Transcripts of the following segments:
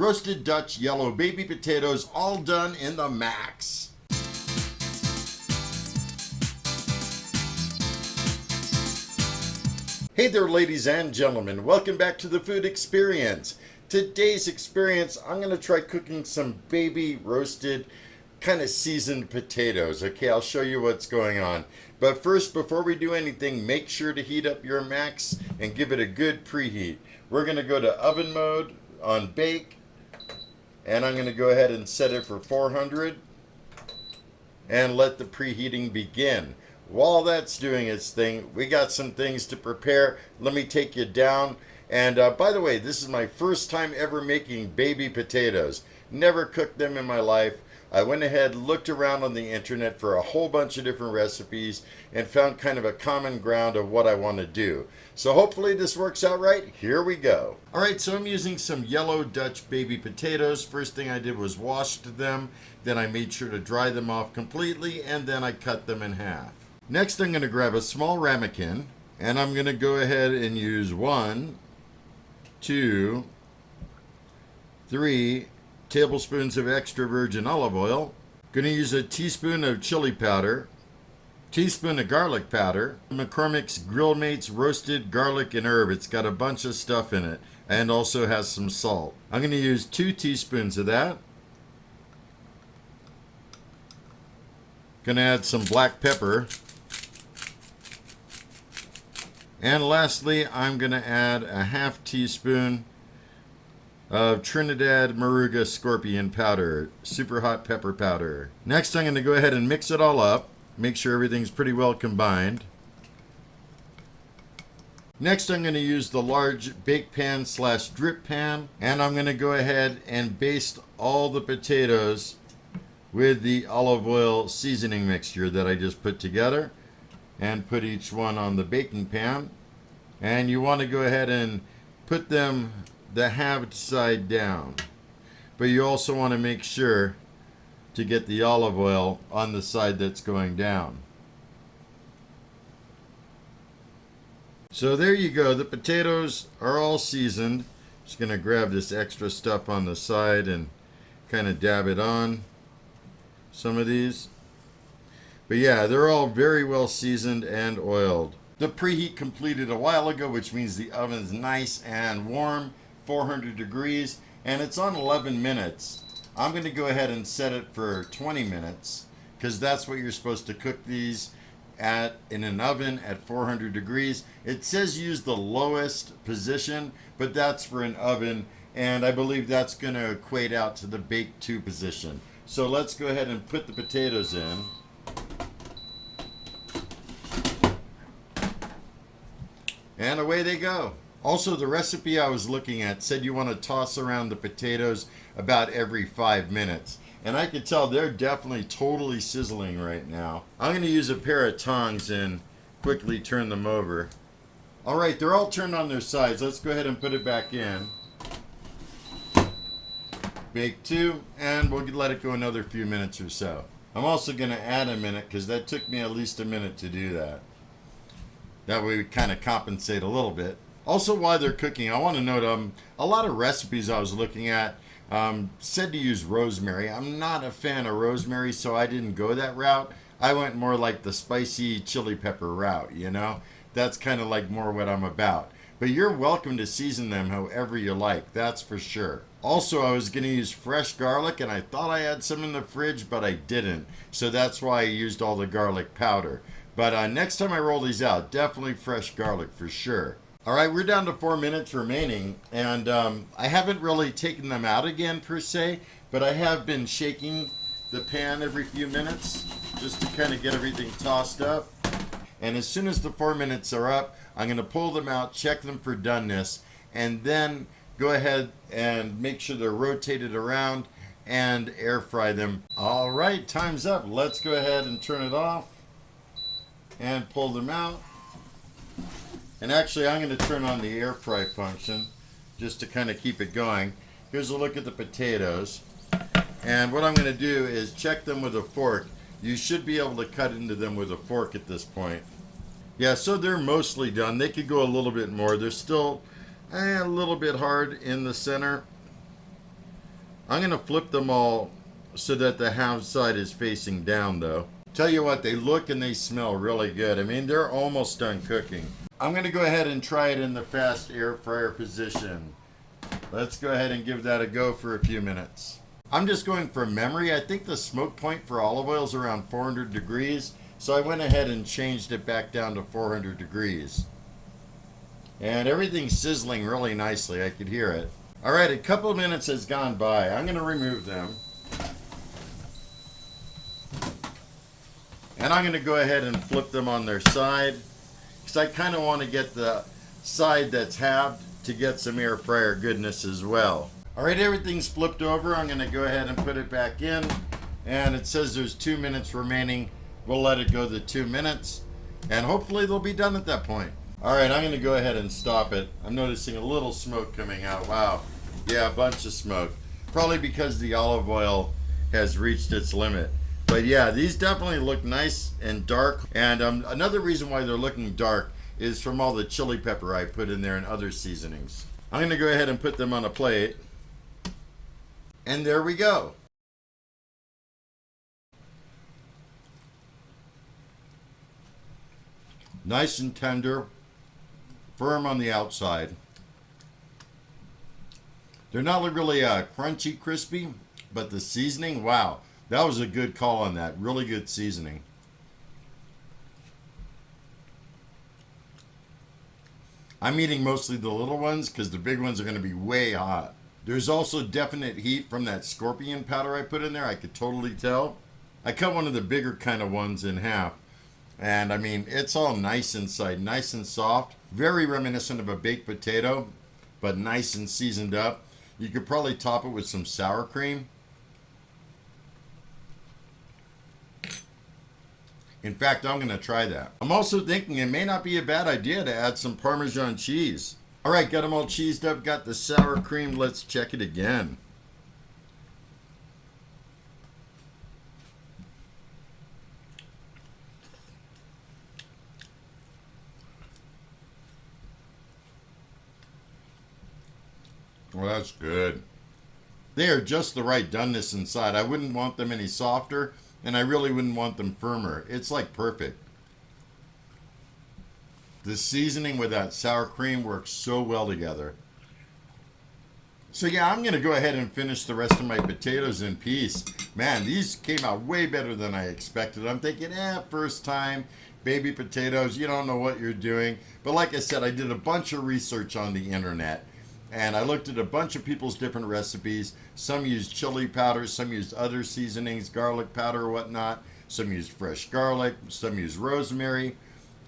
roasted Dutch yellow baby potatoes, all done in the Maxx. Hey there, ladies and gentlemen. Welcome back to the Food Experience. Today's experience, I'm going to try cooking some baby roasted, kind of seasoned potatoes. Okay, I'll show you what's going on. But first, before we do anything, make sure to heat up your Maxx and give it a good preheat. We're going to go to oven mode on bake, and I'm going to go ahead and set it for 400 and let the preheating begin. While that's doing its thing, we got some things to prepare. Let me take you down. And by the way, this is my first time ever making baby potatoes. Never cooked them in my life. I went ahead, looked around on the internet for a whole bunch of different recipes and found kind of a common ground of what I want to do. So hopefully this works out right. Here we go. All right, so I'm using some yellow Dutch baby potatoes. First thing I did was washed them. Then I made sure to dry them off completely, and then I cut them in half. Next, I'm going to grab a small ramekin, and I'm going to go ahead and use 1, 2, 3 tablespoons of extra virgin olive oil. Going to use a teaspoon of chili powder, teaspoon of garlic powder, McCormick's Grill Mates roasted garlic and herb. It's got a bunch of stuff in it and also has some salt. I'm going to use 2 teaspoons of that. Going to add some black pepper. And lastly, I'm going to add a half teaspoon of Trinidad Moruga scorpion powder, super hot pepper powder. Next, I'm going to go ahead and mix it all up. Make sure everything's pretty well combined. Next, I'm going to use the large bake pan / drip pan, and I'm going to go ahead and baste all the potatoes with the olive oil seasoning mixture that I just put together, and put each one on the baking pan. And you want to go ahead and put them the halved side down, but you also want to make sure to get the olive oil on the side that's going down. So there you go, the potatoes are all seasoned. Just going to grab this extra stuff on the side and kind of dab it on some of these. But yeah, they're all very well seasoned and oiled. The preheat completed a while ago, which means the oven's nice and warm, 400 degrees, and it's on 11 minutes. I'm going to go ahead and set it for 20 minutes because that's what you're supposed to cook these in an oven at 400 degrees. It says use the lowest position, but that's for an oven, and I believe that's going to equate out to the bake to position. So let's go ahead and put the potatoes in. And away they go. Also, the recipe I was looking at said you want to toss around the potatoes about every 5 minutes. And I could tell they're definitely totally sizzling right now. I'm going to use a pair of tongs and quickly turn them over. All right, they're all turned on their sides. Let's go ahead and put it back in. Bake 2, and we'll let it go another few minutes or so. I'm also going to add a minute because that took me at least a minute to do that. That way we kind of compensate a little bit. Also, while they're cooking, I want to note a lot of recipes I was looking at said to use rosemary. I'm not a fan of rosemary, so I didn't go that route. I went more like the spicy chili pepper route, you know? That's kind of like more what I'm about. But you're welcome to season them however you like, that's for sure. Also, I was going to use fresh garlic, and I thought I had some in the fridge, but I didn't. So that's why I used all the garlic powder. But next time I roll these out, definitely fresh garlic for sure. All right, we're down to 4 minutes remaining, and I haven't really taken them out again per se, but I have been shaking the pan every few minutes just to kind of get everything tossed up. And as soon as the 4 minutes are up, I'm going to pull them out, check them for doneness, and then go ahead and make sure they're rotated around and air fry them. All right, time's up. Let's go ahead and turn it off and pull them out. And actually, I'm going to turn on the air fry function just to kind of keep it going. Here's a look at the potatoes. And what I'm going to do is check them with a fork. You should be able to cut into them with a fork at this point. Yeah, so they're mostly done. They could go a little bit more. They're still a little bit hard in the center. I'm going to flip them all so that the half side is facing down though. Tell you what, they look and they smell really good. I mean, they're almost done cooking. I'm going to go ahead and try it in the fast air fryer position. Let's go ahead and give that a go for a few minutes. I'm just going from memory. I think the smoke point for olive oil is around 400 degrees. So I went ahead and changed it back down to 400 degrees. And everything's sizzling really nicely. I could hear it. All right, a couple of minutes has gone by. I'm going to remove them. And I'm going to go ahead and flip them on their side, because I kind of want to get the side that's halved to get some air fryer goodness as well. All right, everything's flipped over. I'm going to go ahead and put it back in. And it says there's 2 minutes remaining. We'll let it go the 2 minutes. And hopefully they'll be done at that point. All right, I'm going to go ahead and stop it. I'm noticing a little smoke coming out. Wow. Yeah, a bunch of smoke. Probably because the olive oil has reached its limit. But yeah, these definitely look nice and dark. And another reason why they're looking dark is from all the chili pepper I put in there and other seasonings. I'm going to go ahead and put them on a plate. And there we go. Nice and tender, firm on the outside. They're not really crunchy, crispy, but the seasoning, wow. That was a good call on that. Really good seasoning. I'm eating mostly the little ones because the big ones are going to be way hot. There's also definite heat from that scorpion powder I put in there. I could totally tell. I cut one of the bigger kind of ones in half. And I mean, it's all nice inside, nice and soft. Very reminiscent of a baked potato, but nice and seasoned up. You could probably top it with some sour cream. In fact, I'm going to try that. I'm also thinking it may not be a bad idea to add some Parmesan cheese. All right, got them all cheesed up, got the sour cream. Let's check it again. Well, that's good. They are just the right doneness inside. I wouldn't want them any softer, and I really wouldn't want them firmer. It's like perfect. The seasoning with that sour cream works so well together. So yeah, I'm going to go ahead and finish the rest of my potatoes in peace. Man, these came out way better than I expected. I'm thinking, first time, baby potatoes, you don't know what you're doing. But like I said, I did a bunch of research on the internet. And I looked at a bunch of people's different recipes. Some used chili powder, some used other seasonings, garlic powder or whatnot. Some used fresh garlic, some used rosemary,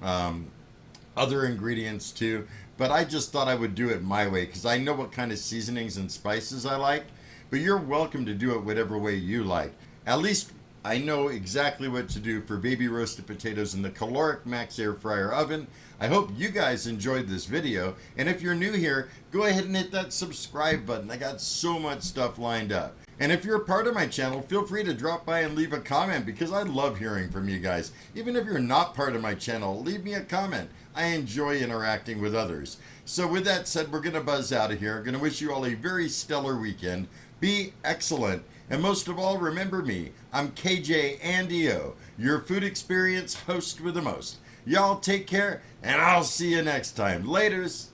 other ingredients too. But I just thought I would do it my way because I know what kind of seasonings and spices I like. But you're welcome to do it whatever way you like. At least I know exactly what to do for baby roasted potatoes in the Kalorik Maxx air fryer oven. I hope you guys enjoyed this video, and if you're new here, go ahead and hit that subscribe button. I got so much stuff lined up. And if you're a part of my channel, feel free to drop by and leave a comment because I love hearing from you guys. Even if you're not part of my channel, leave me a comment. I enjoy interacting with others. So with that said, we're going to buzz out of here. I'm going to wish you all a very stellar weekend. Be excellent. And most of all, remember me. I'm KJ Andio, your food experience host with the most. Y'all take care, and I'll see you next time. Laters.